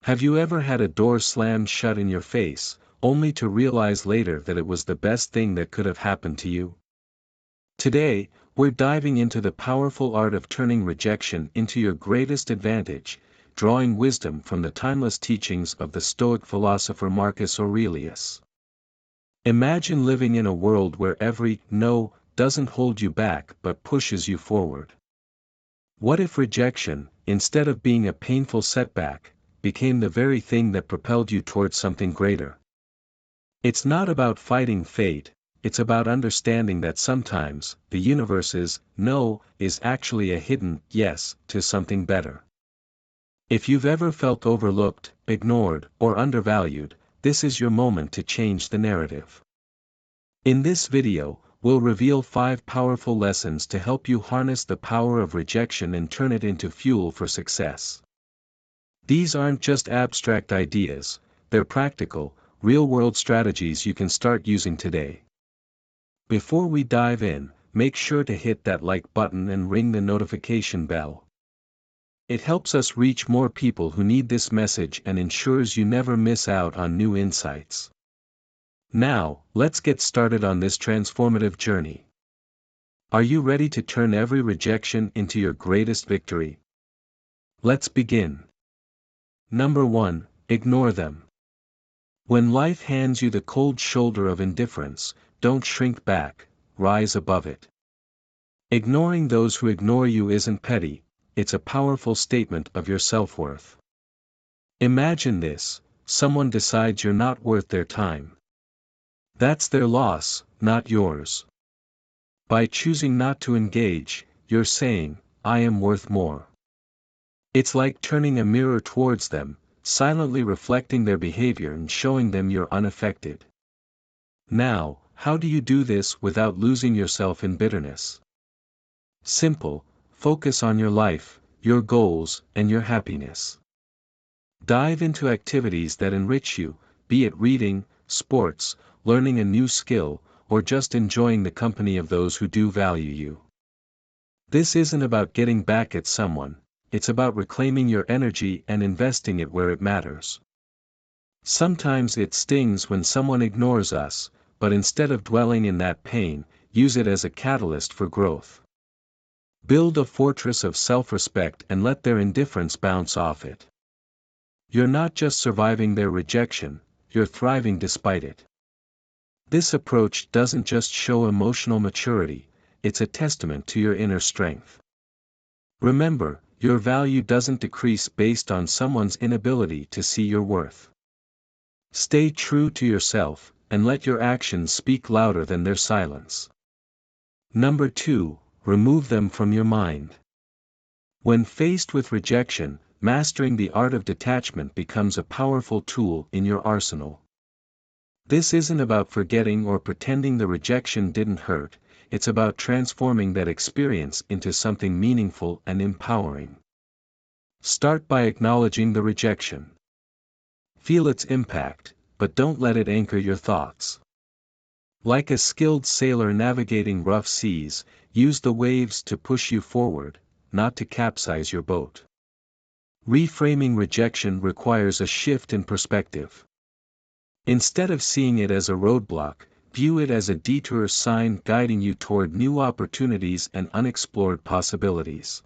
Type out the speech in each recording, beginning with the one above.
Have you ever had a door slammed shut in your face, only to realize later that it was the best thing that could have happened to you? Today, we're diving into the powerful art of turning rejection into your greatest advantage, drawing wisdom from the timeless teachings of the Stoic philosopher Marcus Aurelius. Imagine living in a world where every no doesn't hold you back but pushes you forward. What if rejection, instead of being a painful setback, became the very thing that propelled you towards something greater? It's not about fighting fate, it's about understanding that sometimes the universe's no is actually a hidden yes to something better. If you've ever felt overlooked, ignored, or undervalued, this is your moment to change the narrative. In this video, we'll reveal 5 powerful lessons to help you harness the power of rejection and turn it into fuel for success. These aren't just abstract ideas, they're practical, real-world strategies you can start using today. Before we dive in, make sure to hit that like button and ring the notification bell. It helps us reach more people who need this message and ensures you never miss out on new insights. Now, let's get started on this transformative journey. Are you ready to turn every rejection into your greatest victory? Let's begin. Number 1, ignore them. When life hands you the cold shoulder of indifference, don't shrink back, rise above it. Ignoring those who ignore you isn't petty, it's a powerful statement of your self-worth. Imagine this: someone decides you're not worth their time. That's their loss, not yours. By choosing not to engage, you're saying, I am worth more. It's like turning a mirror towards them, silently reflecting their behavior and showing them you're unaffected. Now, how do you do this without losing yourself in bitterness? Simple: focus on your life, your goals, and your happiness. Dive into activities that enrich you, be it reading, sports, learning a new skill, or just enjoying the company of those who do value you. This isn't about getting back at someone, it's about reclaiming your energy and investing it where it matters. Sometimes it stings when someone ignores us, but instead of dwelling in that pain, use it as a catalyst for growth. Build a fortress of self-respect and let their indifference bounce off it. You're not just surviving their rejection, you're thriving despite it. This approach doesn't just show emotional maturity, it's a testament to your inner strength. Remember, your value doesn't decrease based on someone's inability to see your worth. Stay true to yourself, and let your actions speak louder than their silence. Number 2, remove them from your mind. When faced with rejection, mastering the art of detachment becomes a powerful tool in your arsenal. This isn't about forgetting or pretending the rejection didn't hurt, it's about transforming that experience into something meaningful and empowering. Start by acknowledging the rejection. Feel its impact, but don't let it anchor your thoughts. Like a skilled sailor navigating rough seas, use the waves to push you forward, not to capsize your boat. Reframing rejection requires a shift in perspective. Instead of seeing it as a roadblock, view it as a detour sign guiding you toward new opportunities and unexplored possibilities.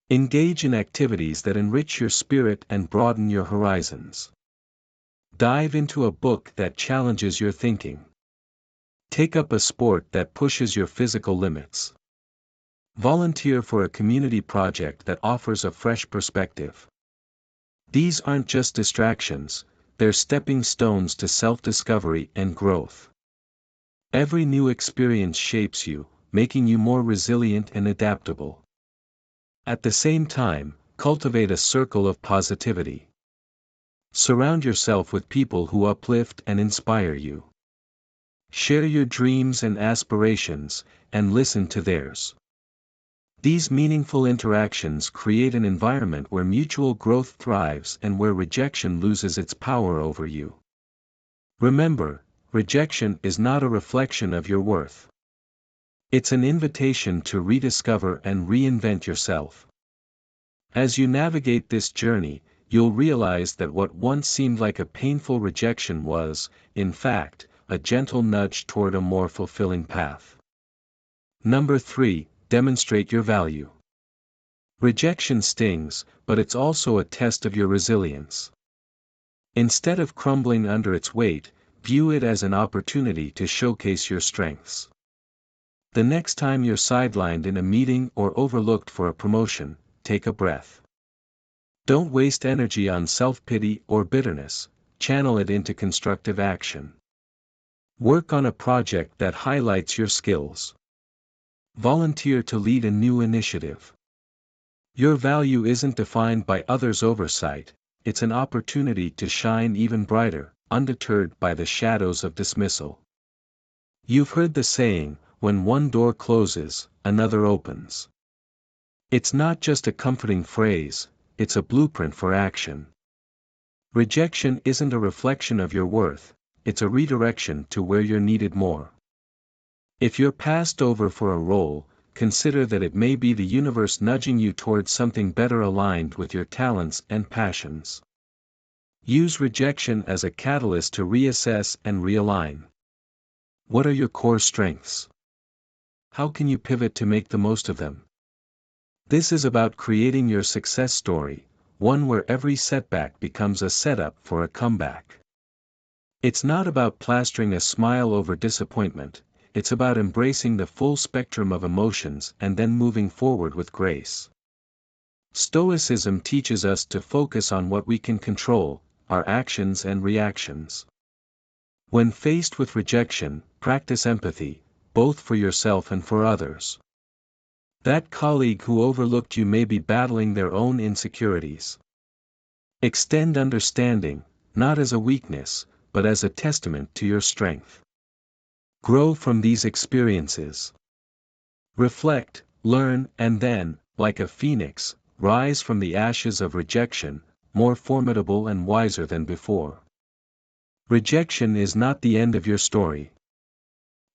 Engage in activities that enrich your spirit and broaden your horizons. Dive into a book that challenges your thinking. Take up a sport that pushes your physical limits. Volunteer for a community project that offers a fresh perspective. These aren't just distractions, they're stepping stones to self-discovery and growth. Every new experience shapes you, making you more resilient and adaptable. At the same time, cultivate a circle of positivity. Surround yourself with people who uplift and inspire you. Share your dreams and aspirations, and listen to theirs. These meaningful interactions create an environment where mutual growth thrives and where rejection loses its power over you. Remember, rejection is not a reflection of your worth. It's an invitation to rediscover and reinvent yourself. As you navigate this journey, you'll realize that what once seemed like a painful rejection was, in fact, a gentle nudge toward a more fulfilling path. Number 3, demonstrate your value. Rejection stings, but it's also a test of your resilience. Instead of crumbling under its weight, view it as an opportunity to showcase your strengths. The next time you're sidelined in a meeting or overlooked for a promotion, take a breath. Don't waste energy on self-pity or bitterness, channel it into constructive action. Work on a project that highlights your skills. Volunteer to lead a new initiative. Your value isn't defined by others' oversight, it's an opportunity to shine even brighter, undeterred by the shadows of dismissal. You've heard the saying, when one door closes, another opens. It's not just a comforting phrase, it's a blueprint for action. Rejection isn't a reflection of your worth, it's a redirection to where you're needed more. If you're passed over for a role, consider that it may be the universe nudging you towards something better aligned with your talents and passions. Use rejection as a catalyst to reassess and realign. What are your core strengths? How can you pivot to make the most of them? This is about creating your success story, one where every setback becomes a setup for a comeback. It's not about plastering a smile over disappointment, it's about embracing the full spectrum of emotions and then moving forward with grace. Stoicism teaches us to focus on what we can control, our actions and reactions. When faced with rejection, practice empathy, both for yourself and for others. That colleague who overlooked you may be battling their own insecurities. Extend understanding, not as a weakness, but as a testament to your strength. Grow from these experiences. Reflect, learn, and then, like a phoenix, rise from the ashes of rejection, more formidable and wiser than before. Rejection is not the end of your story.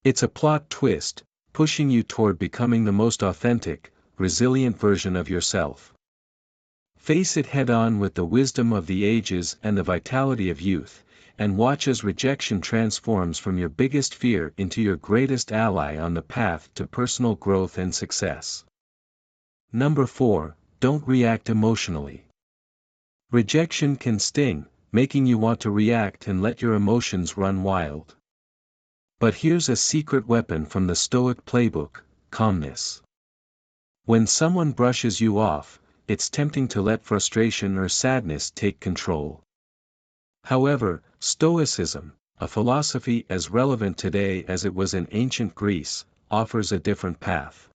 It's a plot twist, pushing you toward becoming the most authentic, resilient version of yourself. Face it head-on with the wisdom of the ages and the vitality of youth, and watch as rejection transforms from your biggest fear into your greatest ally on the path to personal growth and success. Number 4, don't react emotionally. Rejection can sting, making you want to react and let your emotions run wild. But here's a secret weapon from the Stoic playbook: calmness. When someone brushes you off, it's tempting to let frustration or sadness take control. However, Stoicism, a philosophy as relevant today as it was in ancient Greece, offers a different path.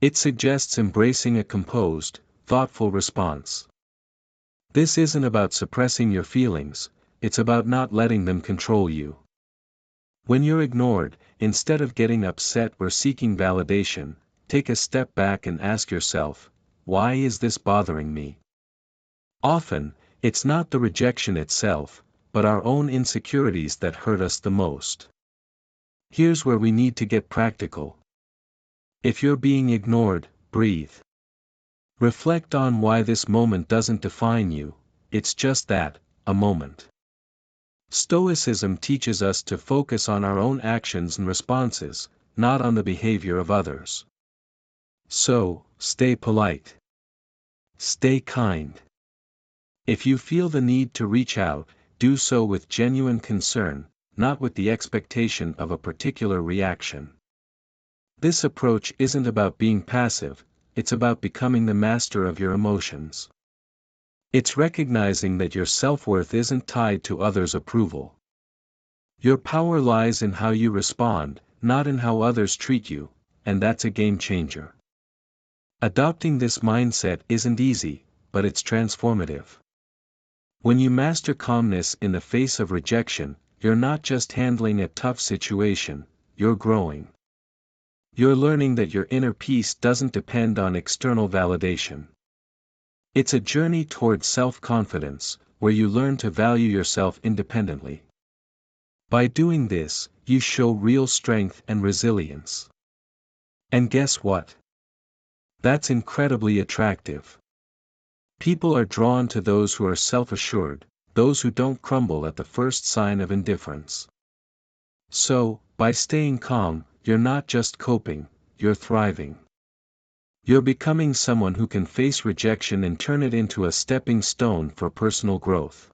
It suggests embracing a composed, thoughtful response. This isn't about suppressing your feelings, it's about not letting them control you. When you're ignored, instead of getting upset or seeking validation, take a step back and ask yourself, why is this bothering me? Often, it's not the rejection itself, but our own insecurities that hurt us the most. Here's where we need to get practical. If you're being ignored, breathe. Reflect on why this moment doesn't define you, it's just that, a moment. Stoicism teaches us to focus on our own actions and responses, not on the behavior of others. So, stay polite. Stay kind. If you feel the need to reach out, do so with genuine concern, not with the expectation of a particular reaction. This approach isn't about being passive, it's about becoming the master of your emotions. It's recognizing that your self-worth isn't tied to others' approval. Your power lies in how you respond, not in how others treat you, and that's a game changer. Adopting this mindset isn't easy, but it's transformative. When you master calmness in the face of rejection, you're not just handling a tough situation, you're growing. You're learning that your inner peace doesn't depend on external validation. It's a journey towards self-confidence, where you learn to value yourself independently. By doing this, you show real strength and resilience. And guess what? That's incredibly attractive. People are drawn to those who are self-assured, those who don't crumble at the first sign of indifference. So, by staying calm, you're not just coping, you're thriving. You're becoming someone who can face rejection and turn it into a stepping stone for personal growth.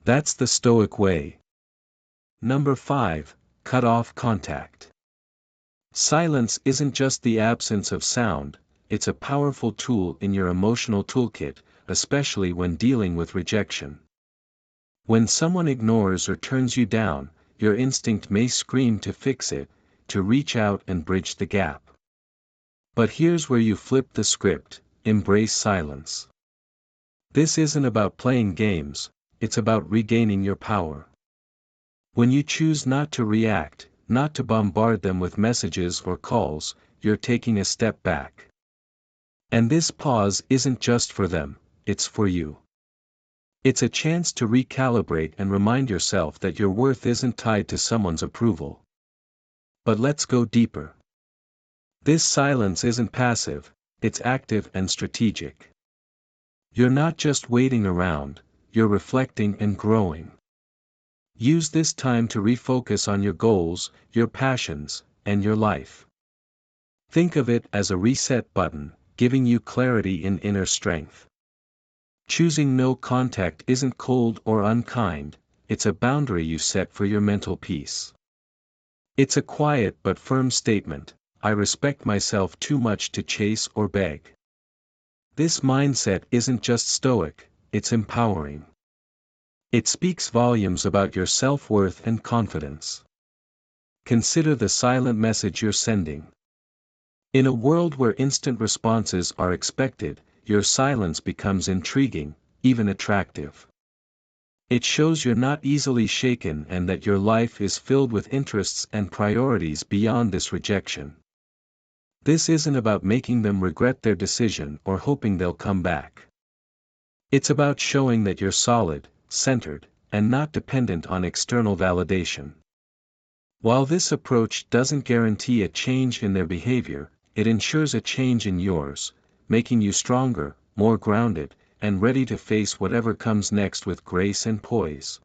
That's the Stoic way. Number 5, cut off contact. Silence isn't just the absence of sound, it's a powerful tool in your emotional toolkit, especially when dealing with rejection. When someone ignores or turns you down, your instinct may scream to fix it, to reach out and bridge the gap. But here's where you flip the script: embrace silence. This isn't about playing games, it's about regaining your power. When you choose not to react, not to bombard them with messages or calls, you're taking a step back. And this pause isn't just for them, it's for you. It's a chance to recalibrate and remind yourself that your worth isn't tied to someone's approval. But let's go deeper. This silence isn't passive, it's active and strategic. You're not just waiting around, you're reflecting and growing. Use this time to refocus on your goals, your passions, and your life. Think of it as a reset button, giving you clarity and inner strength. Choosing no contact isn't cold or unkind, it's a boundary you set for your mental peace. It's a quiet but firm statement: I respect myself too much to chase or beg. This mindset isn't just stoic, it's empowering. It speaks volumes about your self-worth and confidence. Consider the silent message you're sending. In a world where instant responses are expected, your silence becomes intriguing, even attractive. It shows you're not easily shaken and that your life is filled with interests and priorities beyond this rejection. This isn't about making them regret their decision or hoping they'll come back. It's about showing that you're solid, centered, and not dependent on external validation. While this approach doesn't guarantee a change in their behavior, it ensures a change in yours, making you stronger, more grounded, and ready to face whatever comes next with grace and poise.